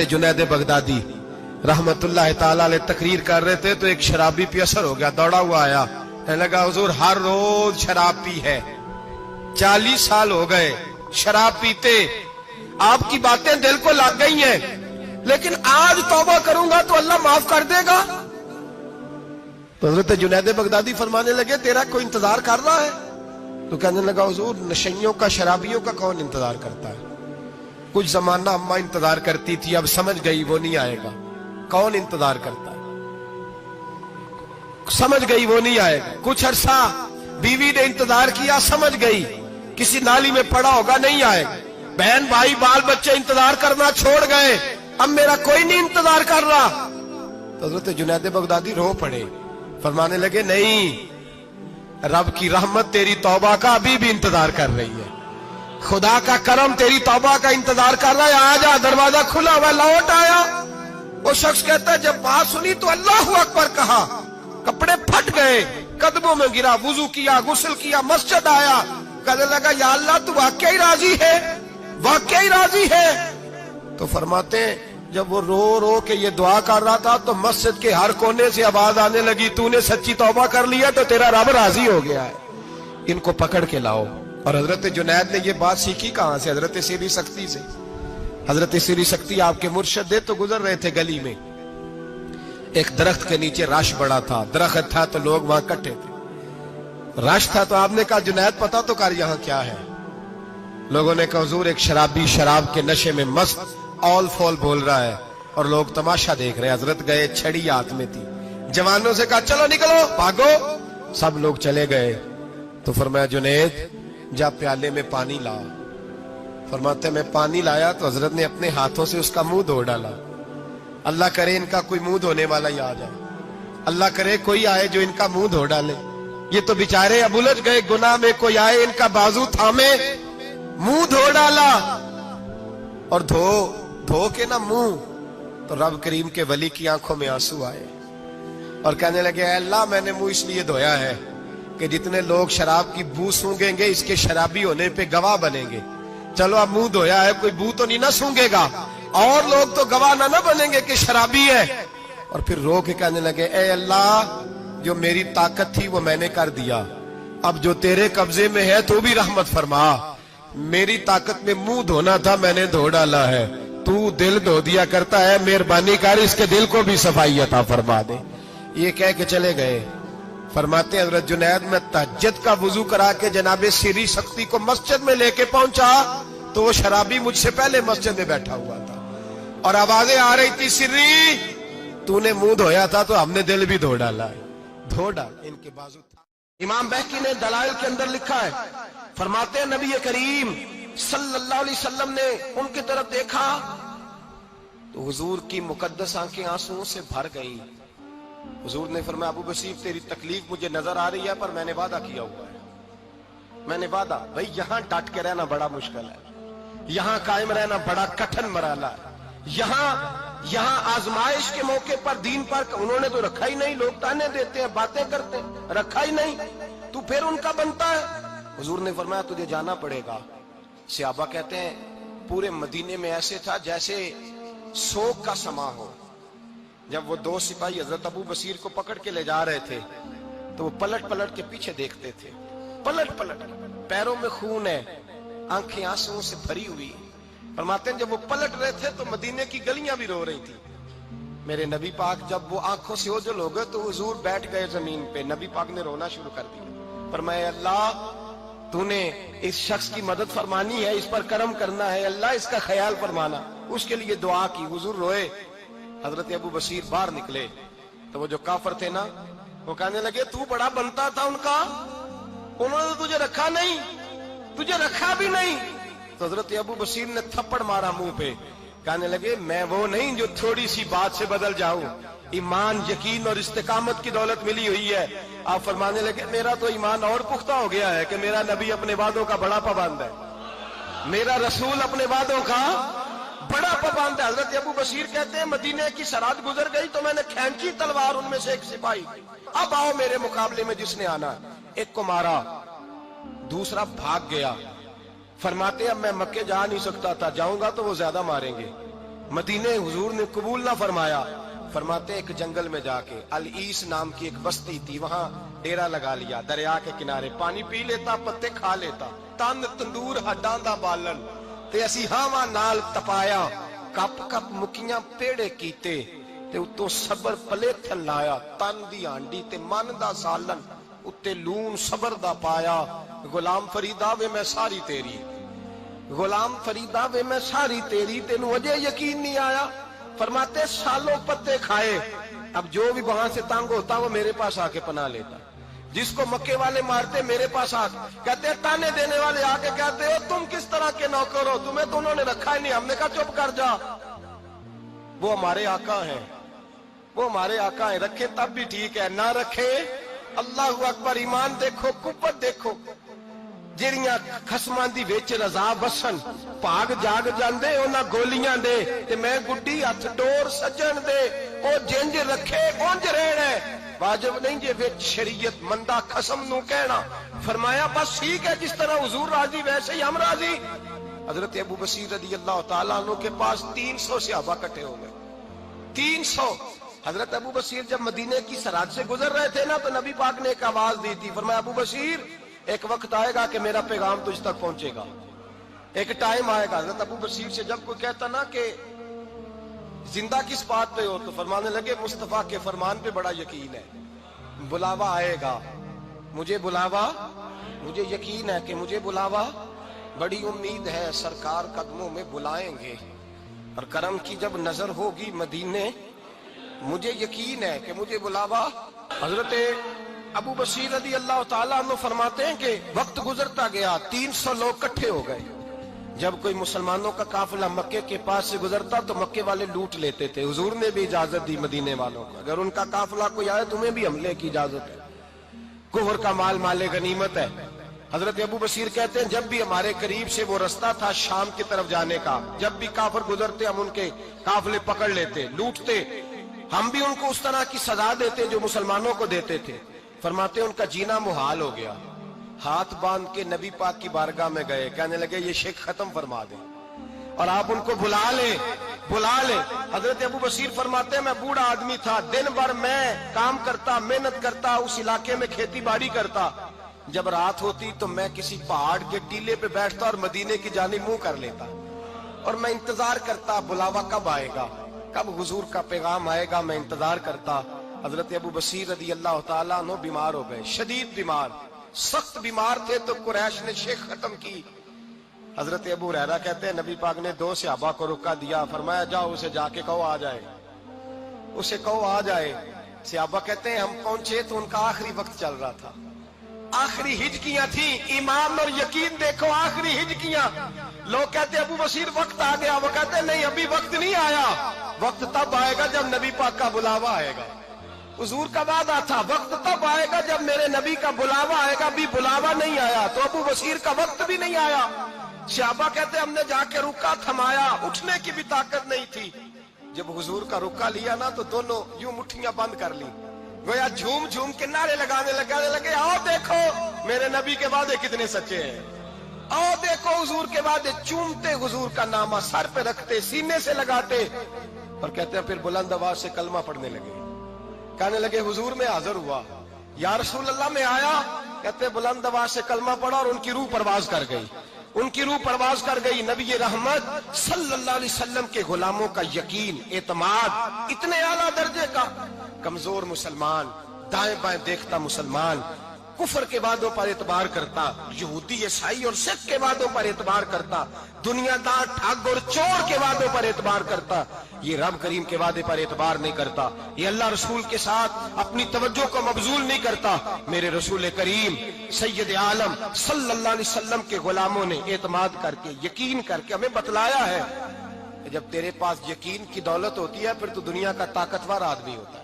Junaid Baghdadi रहमतुल्लाह ताला अलैह तकरीर कर रहे थे तो एक शराबी पे असर हो गया, दौड़ा हुआ आया, कहने लगा हुजूर हर रोज शराब पी है, 40 साल हो गए शराब पीते, आपकी बातें दिल को लग गई हैं, लेकिन आज तौबा करूंगा तो अल्लाह माफ कर देगा। तो हजरत जुनैद बगदादी फरमाने लगे तेरा कोई इंतजार कर रहा है? तो कहने लगा हुजूर नशइयों का, शराबियों का कौन इंतजार करता है? कुछ जमाना अम्मा इंतजार करती थी, अब समझ गई वो नहीं आएगा। कौन इंतजार करता है? समझ गई वो नहीं आएगा। कुछ अरसा बीवी ने इंतजार किया, समझ गई किसी नाली में पड़ा होगा, नहीं आएगा। बहन भाई बाल बच्चे इंतजार करना छोड़ गए, अब मेरा कोई नहीं इंतजार कर रहा। तो हज़रत जुनैद बगदादी रो पड़े, फरमाने लगे नहीं, रब की रहमत तेरी तौबा का अभी भी इंतजार कर रही है, खुदा का करम तेरी तौबा का इंतजार कर रहा है, आजा, दरवाजा खुला हुआ, लौट आया। वो शख्स कहता है जब बात सुनी तो अल्लाहू अकबर कहा, कपड़े फट गए, कदमों में गिरा, वुजू किया, गुस्ल किया, मस्जिद आया, कहने लगा या अल्लाह तू वाकई राजी है, वाकई राजी है। तो फरमाते हैं जब वो रो रो के ये दुआ कर रहा था तो मस्जिद के हर कोने से आवाज आने लगी, तूने सच्ची तौबा कर लिया तो तेरा रब राजी हो गया है, इनको पकड़ के लाओ। और हजरत जुनैद ने ये बात सीखी कहां से? हजरत सीरी सख्ती से। हजरत सीरी सख्ती आपके मुर्शद दे तो गुजर रहे थे गली में, एक दरख्त के नीचे रश बड़ा था, दरख्त था तो लोग वहां इकट्ठे थे, रश था तो आपने कहा जुनैद पता तो कर यहां क्या है? लोगों ने कहा हुजूर एक शराबी शराब के नशे में मस्त ऑल फॉल बोल रहा है और लोग तमाशा देख रहे हैं। हजरत गए, छड़ी हाथ में थी, जवानों से कहा चलो निकलो भागो, सब लोग चले गए। तो फरमाया जुनैद जा प्याले में पानी ला। फरमाते मैं पानी लाया तो हजरत ने अपने हाथों से उसका मुंह धो डाला। अल्लाह करे इनका कोई मुंह धोने वाला ही आ जाए, अल्लाह करे कोई आए जो इनका मुंह धो डाले। ये तो बेचारे अब उलझ गए गुनाह में, कोई आए इनका बाजू थामे, मुंह धो डाला। और धो के ना मुंह, तो रब करीम के वली की आंखों में आंसू आए और कहने लगे अल्लाह मैंने मुंह इसलिए धोया है कि जितने लोग शराब की बू सूंघेंगे इसके शराबी होने पे गवाह बनेंगे। चलो अब मुंह धोया है, कोई बू तो नहीं ना सूंघेगा, और लोग तो गवाह ना बनेंगे कि शराबी है। और फिर रो के कहने लगे ए अल्लाह जो मेरी ताकत थी वो मैंने कर दिया, अब जो तेरे कब्जे में है तू भी रहमत फरमा। मेरी ताकत में मुंह धोना था, मैंने धो डाला है, तू दिल धो दिया करता है, मेहरबानी कर इसके दिल को भी सफाई अता फरमा दे। ये कह के चले गए। फरमाते हजरत जुनैद में तहज्जुद का वुजू करा के जनाबे सीरी सख्ती को मस्जिद में लेके पहुंचा तो वो शराबी मुझसे पहले मस्जिद में बैठा हुआ था और आवाजें आ रही थी, सिर्री तूने मुंह धोया था तो हमने दिल भी धो डाला है, धो डाल इनके बाजू। इमाम बहकी ने दलाइल के अंदर लिखा है, फरमाते हैं नबी करीम सल्लल्लाहु अलैहि वसल्लम ने उनकी तरफ देखा तो हुजूर की मुकद्दस आंखें आंसुओं से भर गईं। हुजूर ने फरमाया अबू बसीर तेरी तकलीफ मुझे नजर आ रही है पर मैंने वादा किया हुआ है, मैंने वादा, भाई यहां डट के रहना बड़ा मुश्किल है, यहां कायम रहना बड़ा कठिन मराला है, यहां आजमाइश के मौके पर दीन पर उन्होंने तो रखा ही नहीं, लोग ताने देते हैं, बातें करते हैं, रखा ही नहीं, तू फिर उनका बनता है। हुजूर ने फरमाया तुझे जाना पड़ेगा। सहाबा कहते हैं पूरे मदीने में ऐसे था जैसे सोग का समा हो। जब वो दो सिपाही हजरत अबू बसीर को पकड़ के ले जा रहे थे तो वो पलट पलट के पीछे देखते थे, पलट पलट, पैरों में खून है, आंखें आंसुओं से भरी हुई। फरमाते हैं जब वो पलट रहे थे तो मदीने की गलियां भी रो रही थी। मेरे नबी पाक जब वो आंखों से ओझल हो गए तो हुजूर बैठ गए जमीन पे, नबी पाक ने रोना शुरू कर दिया। फरमाया अल्लाह तूने इस शख्स की मदद फरमानी है, इस पर करम करना है, अल्लाह इसका ख्याल फरमाना, उसके लिए दुआ की। हुजूर रोए। हजरत अबू बसीर बाहर निकले तो वो जो काफर थे ना वो कहने लगे तू बड़ा बनता था उनका, उन्होंने तुझे रखा नहीं, तुझे रखा भी नहीं। तो हजरत अबू बसीर ने थप्पड़ मारा मुंह पे, कहने लगे मैं वो नहीं जो थोड़ी सी बात से बदल जाऊं, ईमान यकीन और इस्तिकामत की दौलत मिली हुई है। आप फरमाने लगे मेरा तो ईमान और पुख्ता हो गया है कि मेरा नबी अपने वादों का बड़ा पाबंद है, मेरा रसूल अपने वादों का बड़ा पाबंद है। हजरत अबू बसीर कहते हैं मदीने की सरहद गुजर गई तो मैंने खींची तलवार, उनमें से एक सिपाही, अब आओ मेरे मुकाबले में जिसने आना। एक को मारा, دوسرا بھاگ گیا. فرماتے اب میں مکے جا نہیں سکتا تھا, جاؤں گا تو وہ زیادہ ماریں گے. مدینے حضور نے قبول نہ فرمایا. فرماتے ایک جنگل میں جا کے العیس نام کی ایک بستی تھی, وہاں ڈیرا لگا لیا. دریا کے کنارے پانی پی لیتا, پتے کھا لیتا. تن تندور ہڈاں دا بالن تے اسی ہاواں نال تپایا. کپ کپ مکیاں پیڑے کیتے تے اتوں صبر پلیتھن لایا. تن دی ہانڈی تے من دا سالن اتے لون صبر دا پایا. غلام فریدا وے میں ساری تیری, غلام فریدا وے میں ساری تیری, تینوں اجے یقین نہیں آیا. فرماتے سالوں پتے کھائے, اب جو بھی وہاں سے تنگ ہوتا وہ میرے پاس آ کے پناہ لیتا. جس کو مکے والے مارتے میرے پاس آ کہتے تانے دینے والے آ کے کہتے ہو تم کس طرح کے نوکر ہو, تمہیں تو انہوں نے رکھا ہی نہیں. ہم نے کہا چپ کر جا, وہ ہمارے آقا ہیں, وہ ہمارے آقا ہیں. رکھے تب بھی ٹھیک ہے, نہ رکھے اللہ اکبر. ایمان دیکھو, قوت دیکھو. جڑیاں خصماں دی وچ رضا وسن بھاگ جاگ جاندے انہاں گولیاں دے تے میں گڈی ہتھ ڈور سجن دے. او جنج رکھے اونج رہنا واجب نہیں جے وچ شریعت مندا خصم نو کہنا. فرمایا بس ٹھیک ہے, جس طرح حضور راضی ویسے ہی ہم راضی. حضرت ابو بصیر رضی اللہ تعالیٰ عنہ کے پاس 300 صحابہ اکٹھے ہو گئے. 300. حضرت ابو بصیر جب مدینے کی سرحد سے گزر رہے تھے نا تو نبی پاک نے ایک آواز دی تھی. فرمایا ابو بصیر ایک وقت آئے گا کہ میرا پیغام تجھ تک پہنچے گا, ایک ٹائم آئے گا. حضرت ابو بصیر سے جب کوئی کہتا نا کہ زندہ کس بات پہ ہو تو فرمانے لگے مصطفیٰ کے فرمان پہ بڑا یقین ہے, بلاوا آئے گا, مجھے بلاوا, مجھے یقین ہے کہ مجھے بلاوا, بڑی امید ہے سرکار قدموں میں بلائیں گے, اور کرم کی جب نظر ہوگی مدینے مجھے یقین ہے کہ مجھے بلاوا. حضرت ابو بصیر رضی اللہ تعالیٰ عنہ فرماتے ہیں کہ وقت گزرتا گیا, 300 لوگ اکٹھے ہو گئے. جب کوئی مسلمانوں کا قافلہ مکے کے پاس سے گزرتا تو مکے والے لوٹ لیتے تھے. حضور نے بھی اجازت دی مدینے والوں کو, اگر ان کا قافلہ کوئی آئے تمہیں بھی حملے کی اجازت ہے. کفر کا مال مال غنیمت ہے. حضرت ابو بصیر کہتے ہیں جب بھی ہمارے قریب سے وہ رستہ تھا شام کی طرف جانے کا, جب بھی کافر گزرتے ہم ان کے قافلے پکڑ لیتے, لوٹتے. ہم بھی ان کو اس طرح کی سزا دیتے جو مسلمانوں کو دیتے تھے. فرماتے ان کا جینا محال ہو گیا. ہاتھ باندھ کے نبی پاک کی بارگاہ میں گئے, کہنے لگے یہ شرک ختم فرما دیں اور آپ ان کو بلا لیں, بلا لیں. حضرت ابو بصیر فرماتے ہیں میں بوڑھا آدمی تھا, دن بھر میں کام کرتا, محنت کرتا, اس علاقے میں کھیتی باڑی کرتا. جب رات ہوتی تو میں کسی پہاڑ کے ٹیلے پہ بیٹھتا اور مدینے کی جانب منہ کر لیتا, اور میں انتظار کرتا بلاوا کب آئے گا, کب حضور کا پیغام آئے گا, میں انتظار کرتا. حضرت ابو بصیر رضی اللہ تعالیٰ عنہ بیمار ہو گئے, شدید بیمار, سخت بیمار تھے. تو قریش نے شیخ ختم کی. حضرت ابو ہریرہ کہتے ہیں نبی پاک نے 2 صحابہ کو رکا دیا. فرمایا جاؤ اسے جا کے کہو آ جائے, اسے کہو آ جائے. صحابہ کہتے ہیں ہم پہنچے تو ان کا آخری وقت چل رہا تھا, آخری ہجکیاں تھیں. ایمان اور یقین دیکھو, آخری ہجکیاں. لوگ کہتے ابو بصیر وقت آ گیا, وہ کہتے نہیں ابھی وقت نہیں آیا, وقت تب آئے گا جب نبی پاک کا بلاوا آئے گا. حضور کا وعدہ تھا وقت تب آئے گا جب میرے نبی کا بلاوا آئے گا, بھی بلاوا نہیں آیا تو ابو بصیر کا وقت بھی نہیں آیا. صحابہ کہتے ہم نے جا کے رکا, تھمایا, اٹھنے کی بھی طاقت نہیں تھی. جب حضور کا رکا لیا نا تو دونوں یوں مٹھیاں بند کر لی, گویا جھوم جھوم کے نعرے لگانے لگے آؤ دیکھو میرے نبی کے وعدے کتنے سچے ہیں, آؤ دیکھو حضور کے وعدے. چومتے حضور کا نامہ, سر پہ رکھتے, سینے سے لگاتے, اور کہتے ہیں پھر بلند آواز سے کلمہ پڑھنے لگے. کہنے لگے حضور میں حاضر ہوا, یا رسول اللہ میں آیا. کہتے بلند آواز سے کلمہ پڑھا اور ان کی روح پرواز کر گئی, ان کی روح پرواز کر گئی. نبی رحمت صلی اللہ علیہ وسلم کے غلاموں کا یقین, اعتماد اتنے اعلیٰ درجے کا. کمزور مسلمان, دائیں بائیں دیکھتا مسلمان, کفر کے وعدوں پر اعتبار کرتا, یہودی عیسائی اور سکھ کے وعدوں پر اعتبار کرتا, دنیا دار ٹھگ اور چور کے وعدوں پر اعتبار کرتا, یہ رب کریم کے وعدے پر اعتبار نہیں کرتا, یہ اللہ رسول کے ساتھ اپنی توجہ کو مبذول نہیں کرتا. میرے رسول کریم سید عالم صلی اللہ علیہ وسلم کے غلاموں نے اعتماد کر کے, یقین کر کے ہمیں بتلایا ہے کہ جب تیرے پاس یقین کی دولت ہوتی ہے پھر تو دنیا کا طاقتور آدمی ہوتا ہے.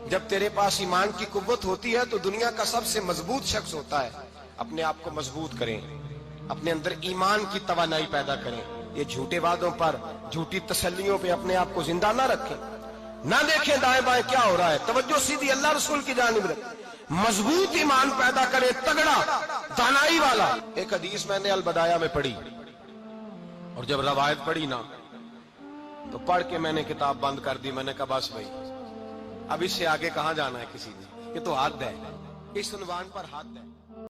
جب تیرے پاس ایمان کی قوت ہوتی ہے تو دنیا کا سب سے مضبوط شخص ہوتا ہے. اپنے آپ کو مضبوط کریں, اپنے اندر ایمان کی توانائی پیدا کریں. یہ جھوٹے وعدوں پر, جھوٹی تسلیوں پہ اپنے آپ کو زندہ نہ رکھیں, نہ دیکھیں دائیں بائیں کیا ہو رہا ہے, توجہ سیدھی اللہ رسول کی جانب رکھیں. मजबूत ईमान पैदा करे, तगड़ा दानाई वाला। एक हदीस मैंने अल-बदाया में पढ़ी, और जब रवायत पढ़ी ना तो पढ़ के मैंने किताब बंद कर दी। मैंने कहा बस भाई, अब इससे आगे कहां जाना है किसी ने, ये तो हद है, इस उन्वान पर हद है।